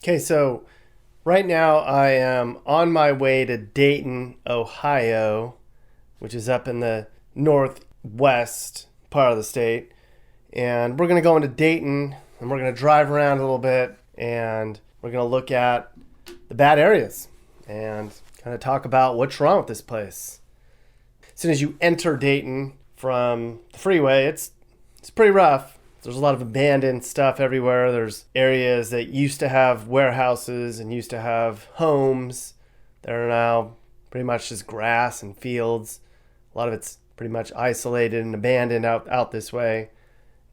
Okay, so right now I am on my way to Dayton, Ohio, which is up in the northwest part of the state. And we're going to go into Dayton and we're going to drive around a little bit and we're going to look at the bad areas and kind of talk about what's wrong with this place. As soon as you enter Dayton from the freeway, it's pretty rough. There's a lot of abandoned stuff everywhere. There's areas that used to have warehouses and used to have homes that are now pretty much just grass and fields. A lot of it's pretty much isolated and abandoned out this way.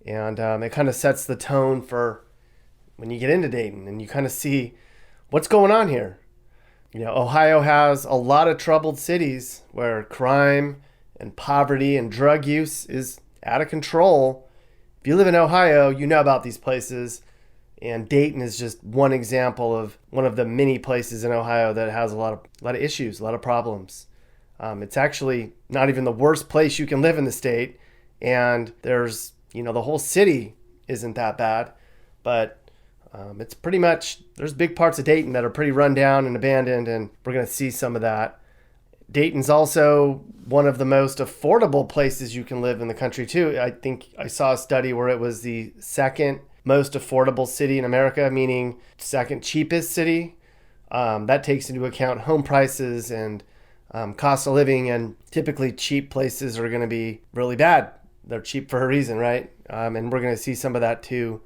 And it kind of sets the tone for when you get into Dayton and you kind of see what's going on here. You know, Ohio has a lot of troubled cities where crime and poverty and drug use is out of control. If you live in Ohio, you know about these places, and Dayton is just one example of one of the many places in Ohio that has a lot of issues, a lot of problems. It's actually not even the worst place you can live in the state, and the whole city isn't that bad, but it's pretty much, there's big parts of Dayton that are pretty run down and abandoned, and we're going to see some of that. Dayton's also one of the most affordable places you can live in the country too. I think I saw a study where it was the second most affordable city in America, meaning second cheapest city. That takes into account home prices and cost of living, and typically cheap places are going to be really bad. They're cheap for a reason, right? And we're going to see some of that too.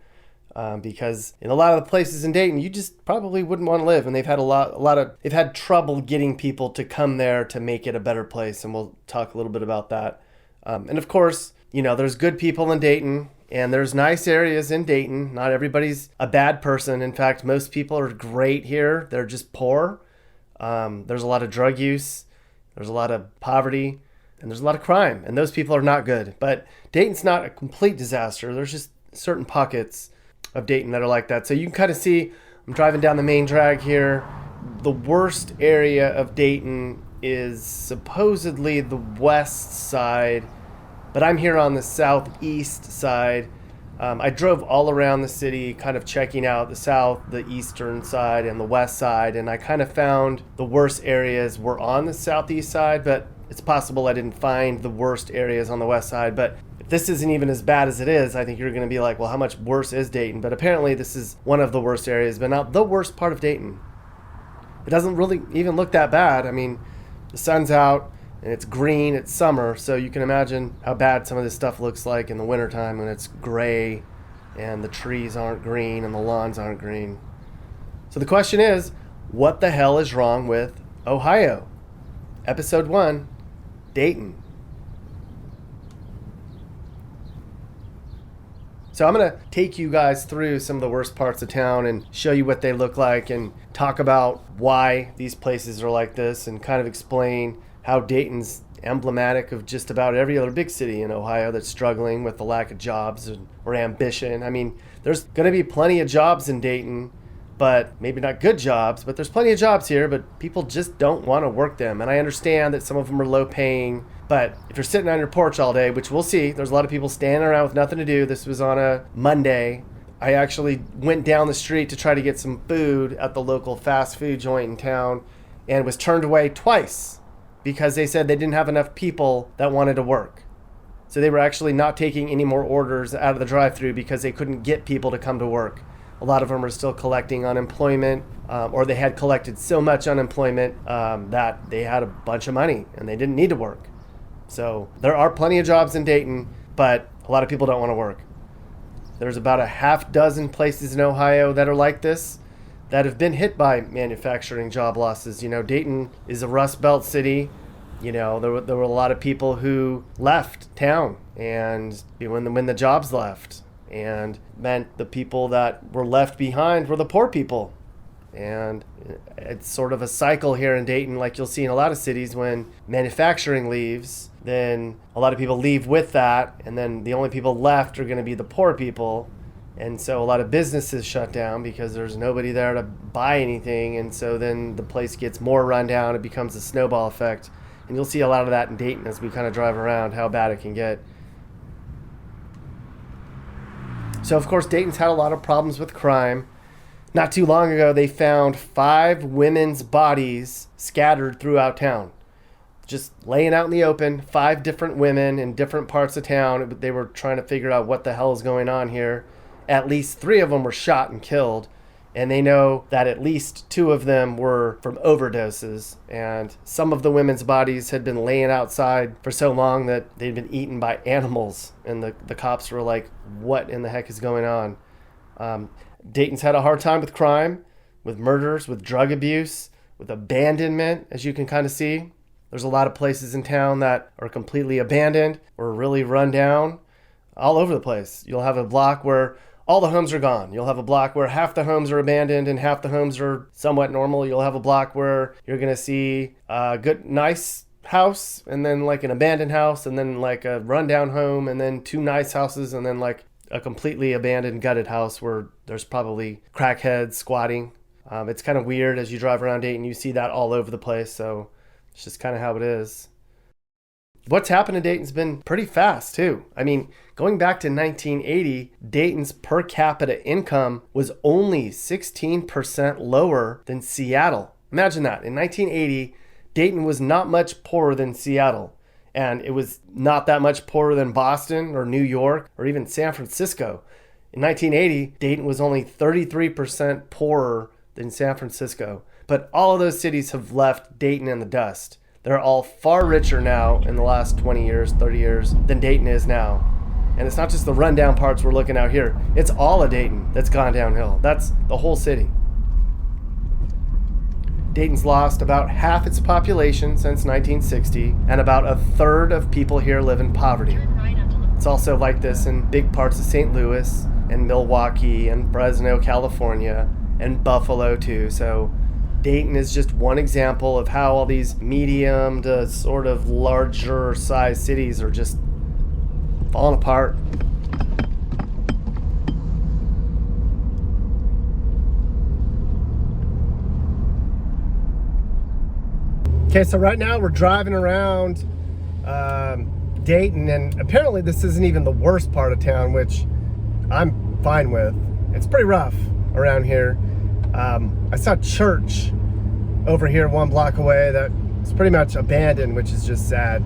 Because in a lot of the places in Dayton, you just probably wouldn't want to live, and they've had trouble getting people to come there to make it a better place, and we'll talk a little bit about that. And of course, there's good people in Dayton, and there's nice areas in Dayton. Not everybody's a bad person. In fact, most people are great here. They're just poor. There's a lot of drug use. There's a lot of poverty, and there's a lot of crime, and those people are not good. But Dayton's not a complete disaster. There's just certain pockets of Dayton that are like that. So you can kind of see, I'm driving down the main drag here. The worst area of Dayton is supposedly the west side, but I'm here on the southeast side. I drove all around the city kind of checking out the south, the eastern side, and the west side, and I kind of found the worst areas were on the southeast side, but it's possible I didn't find the worst areas on the west side. But if this isn't even as bad as it is, I think you're going to be like, well, how much worse is Dayton? But apparently this is one of the worst areas, but not the worst part of Dayton. It doesn't really even look that bad. I mean, the sun's out and it's green, it's summer, so you can imagine how bad some of this stuff looks like in the wintertime when it's gray and the trees aren't green and the lawns aren't green. So the question is, what the hell is wrong with Ohio? Episode 1, Dayton. So I'm going to take you guys through some of the worst parts of town and show you what they look like and talk about why these places are like this and kind of explain how Dayton's emblematic of just about every other big city in Ohio that's struggling with the lack of jobs or ambition. I mean, there's going to be plenty of jobs in Dayton, but maybe not good jobs, but there's plenty of jobs here, but people just don't want to work them. And I understand that some of them are low paying, but if you're sitting on your porch all day, which we'll see, there's a lot of people standing around with nothing to do. This was on a Monday. I actually went down the street to try to get some food at the local fast food joint in town and was turned away twice because they said they didn't have enough people that wanted to work. So they were actually not taking any more orders out of the drive-thru because they couldn't get people to come to work. A lot of them are still collecting unemployment, or they had collected so much unemployment that they had a bunch of money and they didn't need to work. So there are plenty of jobs in Dayton, but a lot of people don't want to work. There's about a half dozen places in Ohio that are like this that have been hit by manufacturing job losses. Dayton is a Rust Belt city. There were a lot of people who left town, and when the jobs left, and meant the people that were left behind were the poor people. And it's sort of a cycle here in Dayton, like you'll see in a lot of cities. When manufacturing leaves, then a lot of people leave with that, and then the only people left are going to be the poor people. And so a lot of businesses shut down because there's nobody there to buy anything, and so then the place gets more run down. It becomes a snowball effect, and you'll see a lot of that in Dayton as we kind of drive around, how bad it can get. So of course Dayton's had a lot of problems with crime. Not too long ago, they found 5 women's bodies scattered throughout town. Just laying out in the open, 5 different women in different parts of town. They were trying to figure out what the hell is going on here. At least 3 of them were shot and killed. And they know that at least 2 of them were from overdoses. And some of the women's bodies had been laying outside for so long that they'd been eaten by animals. And the cops were like, what in the heck is going on? Dayton's had a hard time with crime, with murders, with drug abuse, with abandonment, as you can kind of see. There's a lot of places in town that are completely abandoned or really run down all over the place. You'll have a block where all the homes are gone. You'll have a block where half the homes are abandoned and half the homes are somewhat normal. You'll have a block where you're going to see a good, nice house and then like an abandoned house and then like a rundown home and then 2 nice houses and then like a completely abandoned, gutted house where there's probably crackheads squatting. It's kind of weird as you drive around Dayton. You see that all over the place. So it's just kind of how it is. What's happened in Dayton's been pretty fast too. I mean, going back to 1980, Dayton's per capita income was only 16% lower than Seattle. Imagine that. In 1980, Dayton was not much poorer than Seattle. And it was not that much poorer than Boston or New York or even San Francisco. In 1980, Dayton was only 33% poorer than San Francisco. But all of those cities have left Dayton in the dust. They're all far richer now in the last 20 years, 30 years than Dayton is now. And it's not just the rundown parts we're looking out here. It's all of Dayton that's gone downhill. That's the whole city. Dayton's lost about half its population since 1960, and about a third of people here live in poverty. It's also like this in big parts of St. Louis and Milwaukee and Fresno, California, and Buffalo too. So Dayton is just one example of how all these medium to sort of larger size cities are just falling apart. Okay, so right now we're driving around Dayton, and apparently this isn't even the worst part of town, which I'm fine with. It's pretty rough around here. I saw a church over here 1 block away that's pretty much abandoned, which is just sad.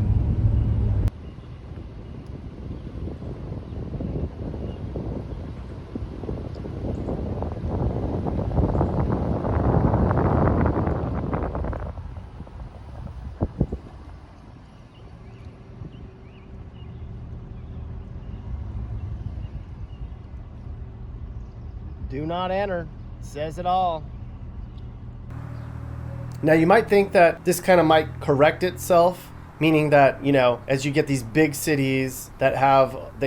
Do not enter. Says it all. Now you might think that this kind of might correct itself, meaning that, you know, as you get these big cities that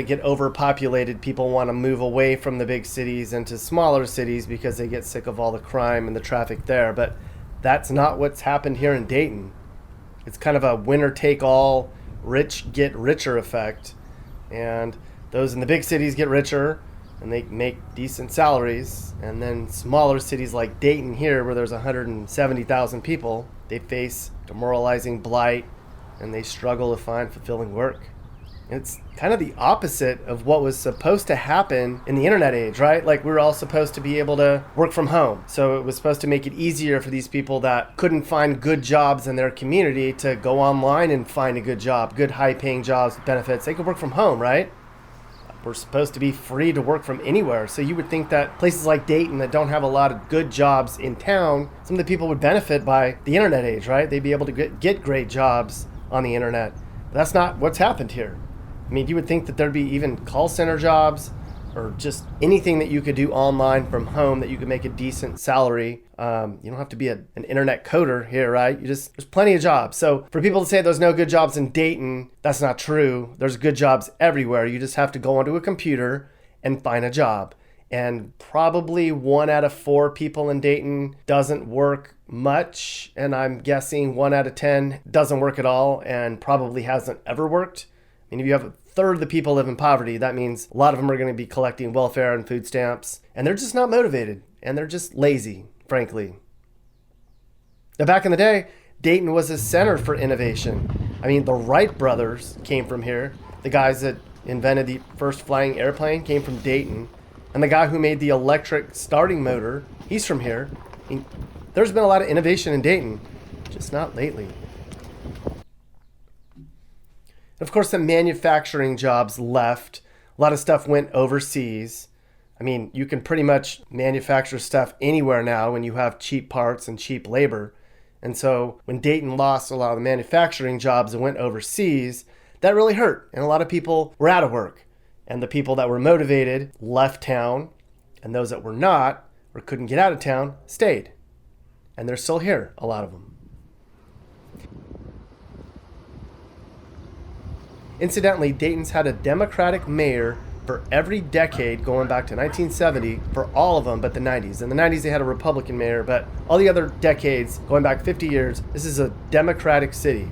get overpopulated, people want to move away from the big cities into smaller cities because they get sick of all the crime and the traffic there. But that's not what's happened here in Dayton. It's kind of a winner take all, rich get richer effect. And those in the big cities get richer and they make decent salaries. And then smaller cities like Dayton here, where there's 170,000 people, they face demoralizing blight and they struggle to find fulfilling work. It's kind of the opposite of what was supposed to happen in the internet age, right? Like, we were all supposed to be able to work from home. So it was supposed to make it easier for these people that couldn't find good jobs in their community to go online and find a good job, good high-paying jobs with benefits. They could work from home, right? We're supposed to be free to work from anywhere. So you would think that places like Dayton that don't have a lot of good jobs in town, some of the people would benefit by the internet age, right? They'd be able to get great jobs on the internet. But that's not what's happened here. I mean, you would think that there'd be even call center jobs or just anything that you could do online from home that you could make a decent salary. You don't have to be an internet coder here, right? There's plenty of jobs. So for people to say there's no good jobs in Dayton, that's not true. There's good jobs everywhere. You just have to go onto a computer and find a job. And probably 1 out of 4 people in Dayton doesn't work much. And I'm guessing 1 out of 10 doesn't work at all and probably hasn't ever worked. I mean, if you have a third of the people live in poverty, that means a lot of them are going to be collecting welfare and food stamps, and they're just not motivated, and they're just lazy, frankly. Now, back in the day, Dayton was a center for innovation. I mean, the Wright brothers came from here. The guys that invented the first flying airplane came from Dayton. And the guy who made the electric starting motor, he's from here. There's been a lot of innovation in Dayton, just not lately. Of course, the manufacturing jobs left. A lot of stuff went overseas. I mean, you can pretty much manufacture stuff anywhere now when you have cheap parts and cheap labor. And so when Dayton lost a lot of the manufacturing jobs and went overseas, that really hurt. And a lot of people were out of work. And the people that were motivated left town. And those that were not or couldn't get out of town stayed. And they're still here, a lot of them. Incidentally, Dayton's had a Democratic mayor for every decade going back to 1970 for all of them but the 90s. In the 90s, they had a Republican mayor, but all the other decades, going back 50 years, this is a Democratic city.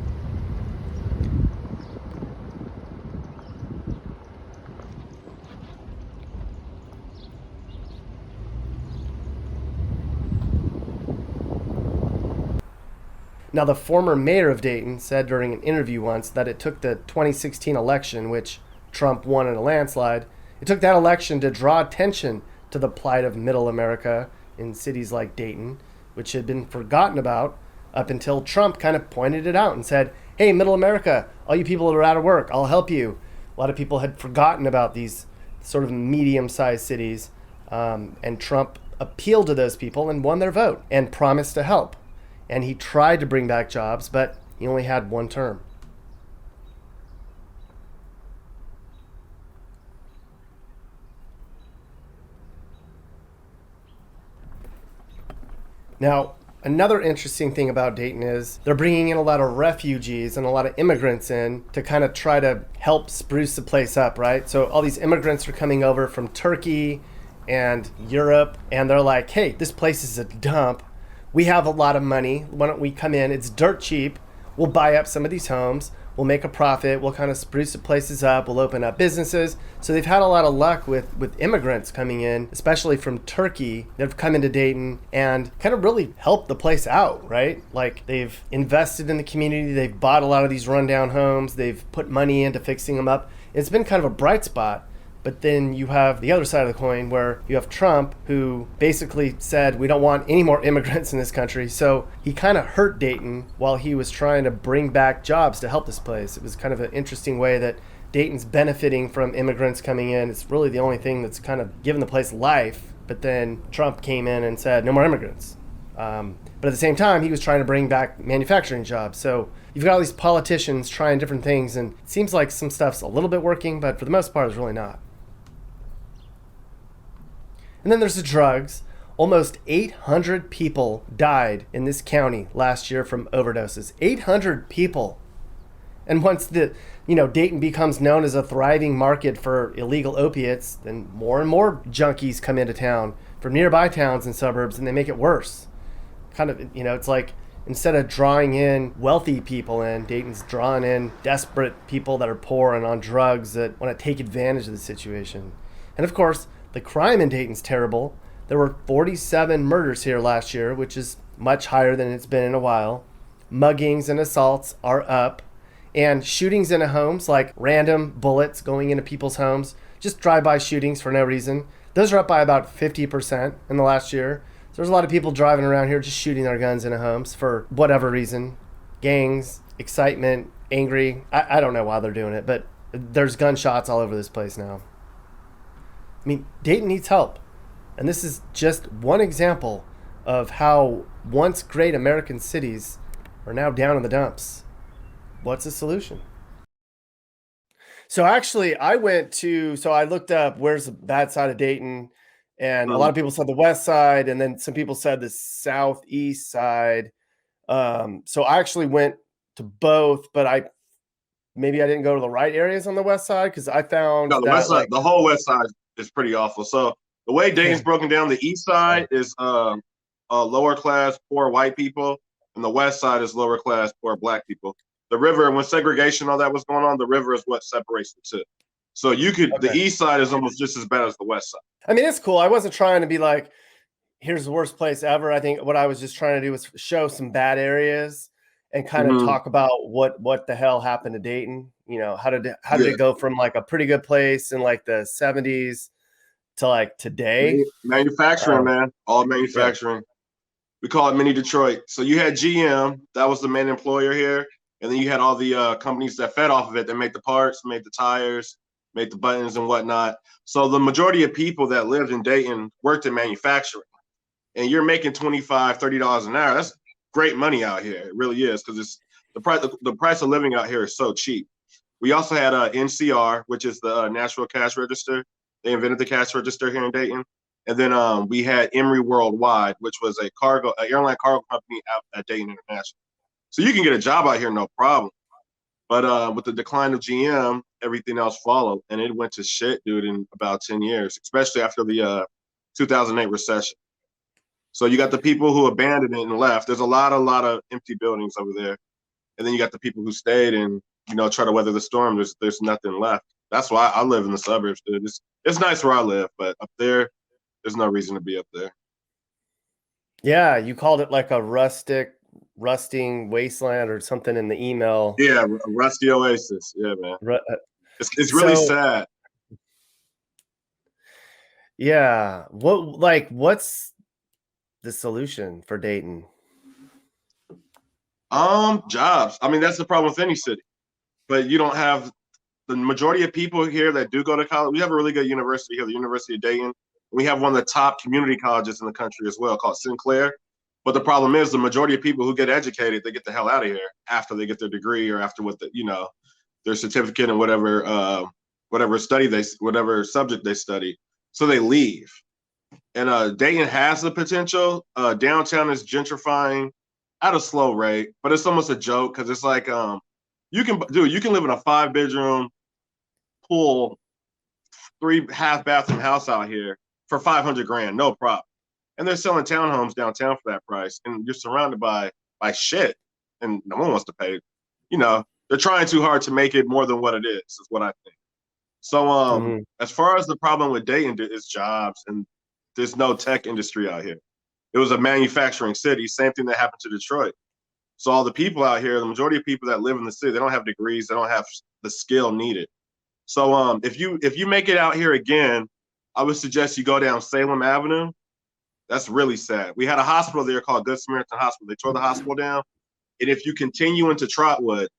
Now, the former mayor of Dayton said during an interview once that it took the 2016 election, which Trump won in a landslide, it took that election to draw attention to the plight of middle America in cities like Dayton, which had been forgotten about up until Trump kind of pointed it out and said, hey, middle America, all you people that are out of work, I'll help you. A lot of people had forgotten about these sort of medium-sized cities, and Trump appealed to those people and won their vote and promised to help. And he tried to bring back jobs, but he only had one term. Now, another interesting thing about Dayton is they're bringing in a lot of refugees and a lot of immigrants in to kind of try to help spruce the place up, right? So all these immigrants are coming over from Turkey and Europe, and they're like, hey, this place is a dump. We have a lot of money. Why don't we come in? It's dirt cheap. We'll buy up some of these homes. We'll make a profit. We'll kind of spruce the places up. We'll open up businesses. So they've had a lot of luck with immigrants coming in, especially from Turkey, that have come into Dayton and kind of really helped the place out, right? Like they've invested in the community. They've bought a lot of these rundown homes. They've put money into fixing them up. It's been kind of a bright spot. But then you have the other side of the coin where you have Trump, who basically said, we don't want any more immigrants in this country. So he kind of hurt Dayton while he was trying to bring back jobs to help this place. It was kind of an interesting way that Dayton's benefiting from immigrants coming in. It's really the only thing that's kind of given the place life. But then Trump came in and said, no more immigrants. But at the same time, he was trying to bring back manufacturing jobs. So you've got all these politicians trying different things. And it seems like some stuff's a little bit working, but for the most part, it's really not. And then there's the drugs. Almost 800 people died in this county last year from overdoses. 800 people. And once Dayton becomes known as a thriving market for illegal opiates, then more and more junkies come into town from nearby towns and suburbs, and they make it worse. Kind of, it's like instead of drawing in wealthy people in, Dayton's drawing in desperate people that are poor and on drugs that want to take advantage of the situation. And of course, the crime in Dayton's terrible. There were 47 murders here last year, which is much higher than it's been in a while. Muggings and assaults are up. And shootings into homes, like random bullets going into people's homes, just drive-by shootings for no reason, those are up by about 50% in the last year. So there's a lot of people driving around here just shooting their guns into homes for whatever reason. Gangs, excitement, angry. I don't know why they're doing it, but there's gunshots all over this place now. I mean, Dayton needs help. And this is just one example of how once great American cities are now down in the dumps. What's the solution? So actually, I looked up where's the bad side of Dayton. And a lot of people said the west side, and then some people said the southeast side. So I actually went to both, but maybe I didn't go to the right areas on the west side because I found No, the west side, the whole west side is pretty awful. So the way Dayton's broken down, the east side is lower class poor white people, and the west side is lower class poor black people. The river, when segregation, all that was going on, the river is what separates the two. So the east side is almost just as bad as the west side. I mean, it's cool. I wasn't trying to be like, here's the worst place ever. I think what I was just trying to do was show some bad areas and kind of talk about what the hell happened to Dayton. How did it go from like a pretty good place in like the 70s to like today. Manufacturing, Oh, man, all yeah. manufacturing. We call it mini Detroit. So you had GM, that was the main employer here, and then you had all the companies that fed off of it that made the parts, made the tires, made the buttons and whatnot. So the majority of people that lived in Dayton worked in manufacturing, and you're making $25, $30 an hour. That's great money out here. It really is, because it's the price of living out here is so cheap. We also had NCR, which is the National Cash Register. They invented the cash register here in Dayton. And then we had Emery Worldwide, which was an airline cargo company out at Dayton International. So you can get a job out here, no problem. But with the decline of GM, everything else followed, and it went to shit, dude, in about 10 years, especially after the 2008 recession. So you got the people who abandoned it and left. There's a lot of empty buildings over there, and then you got the people who stayed and try to weather the storm. There's nothing left. That's why I live in the suburbs, dude. It's nice where I live, but up there's no reason to be up there. Yeah, you called it like a rusting wasteland or something in the email. Yeah, a rusty oasis. Yeah, man. Ru- uh, It's really So, sad. yeah, what's the solution for Dayton? Jobs. I mean, that's the problem with any city. But you don't have the majority of people here that do go to college. We have a really good university here, the University of Dayton. We have one of the top community colleges in the country as well, called Sinclair. But the problem is the majority of people who get educated, they get the hell out of here after they get their degree or after their certificate and whatever subject they study. So they leave. And Dayton has the potential. Downtown is gentrifying at a slow rate, but it's almost a joke because it's like you can live in a 5-bedroom pool, 3 half-bathroom house out here for $500,000, no problem. And they're selling townhomes downtown for that price, and you're surrounded by shit, and no one wants to pay. They're trying too hard to make it more than what it is what I think. So as far as the problem with Dayton is jobs, and there's no tech industry out here. It was a manufacturing city. Same thing that happened to Detroit. So all the people out here, the majority of people that live in the city, they don't have degrees. They don't have the skill needed. So if you make it out here again, I would suggest you go down Salem Avenue. That's really sad. We had a hospital there called Good Samaritan Hospital. They tore the hospital down. And if you continue into Trotwood,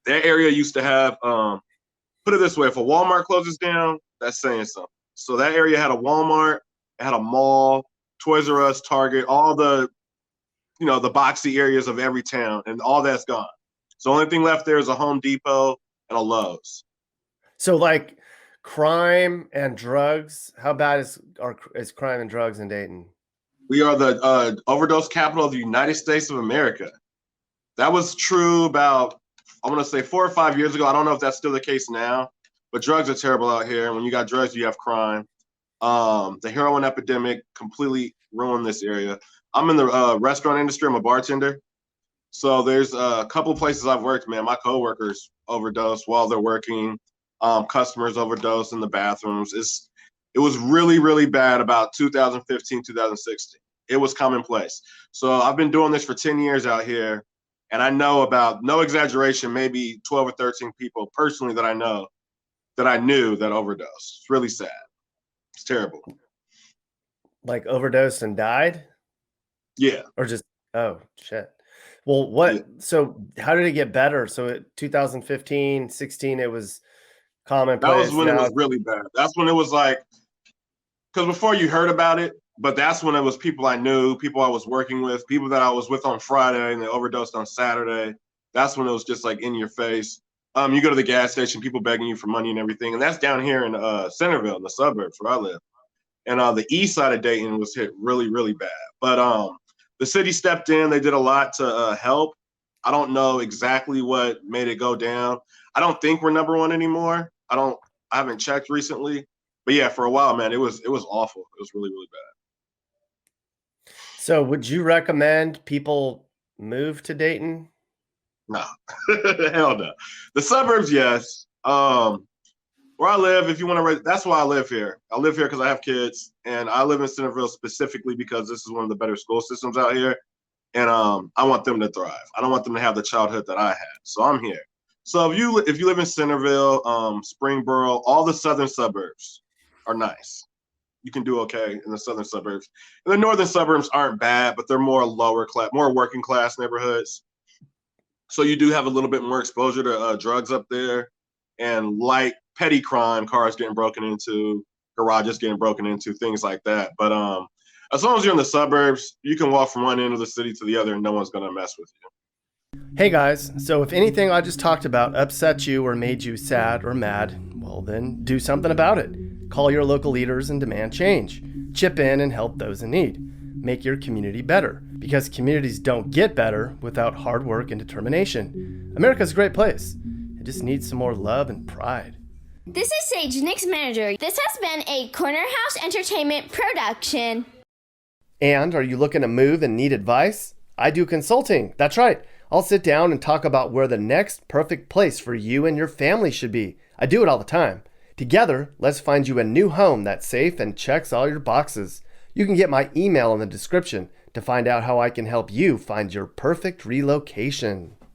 that area used to have, put it this way, if a Walmart closes down, that's saying something. So that area had a Walmart, it had a mall, Toys R Us, Target, all the boxy areas of every town, and all that's gone. So the only thing left there is a Home Depot and a Lowe's. So like crime and drugs, how bad is crime and drugs in Dayton? We are the overdose capital of the United States of America. That was true about, I'm going to say 4 or 5 years ago. I don't know if that's still the case now, but drugs are terrible out here. When you got drugs, you have crime. The heroin epidemic completely ruined this area. I'm in the restaurant industry. I'm a bartender. So there's a couple of places I've worked, man. My coworkers overdose while they're working. Customers overdose in the bathrooms. It was really, really bad about 2015, 2016. It was commonplace. So I've been doing this for 10 years out here, and I know about, no exaggeration, maybe 12 or 13 people personally that I knew that overdosed. It's really sad. It's terrible. Like overdosed and died? Yeah. Or just, oh, shit. Well, Yeah. so how did it get better? So 2015, 16, it was That commonplace. was when it was really bad. That's when it was like, because before you heard about it, but that's when it was people I knew, people I was working with, people that I was with on Friday and they overdosed on Saturday. That's when it was just like in your face. You go to the gas station, people begging you for money and everything. And that's down here in Centerville, in the suburbs where I live. And the east side of Dayton was hit really, really bad. But the city stepped in. They did a lot to help. I don't know exactly what made it go down. I don't think we're number one anymore. I haven't checked recently. But yeah, for a while, man, it was awful. It was really, really bad. So would you recommend people move to Dayton? No, hell no. The suburbs, yes. Where I live, if you want to, that's why I live here. I live here because I have kids, and I live in Centerville specifically because this is one of the better school systems out here, and I want them to thrive. I don't want them to have the childhood that I had, so I'm here. So if you live in Centerville, Springboro, all the southern suburbs are nice. you can do okay in the southern suburbs. And the northern suburbs aren't bad, but they're more lower class, more working class neighborhoods. So you do have a little bit more exposure to drugs up there and light petty crime, cars getting broken into, garages getting broken into, things like that. But as long as you're in the suburbs, you can walk from one end of the city to the other and no one's going to mess with you. Hey guys, so if anything I just talked about upset you or made you sad or mad, well then do something about it. Call your local leaders and demand change. Chip in and help those in need. Make your community better, because communities don't get better without hard work and determination. America's a great place. It just needs some more love and pride. This is Sage, Nick's manager. This has been a Corner House Entertainment production. And are you looking to move and need advice? I do consulting. That's right. I'll sit down and talk about where the next perfect place for you and your family should be. I do it all the time. Together, let's find you a new home that's safe and checks all your boxes. You can get my email in the description to find out how I can help you find your perfect relocation.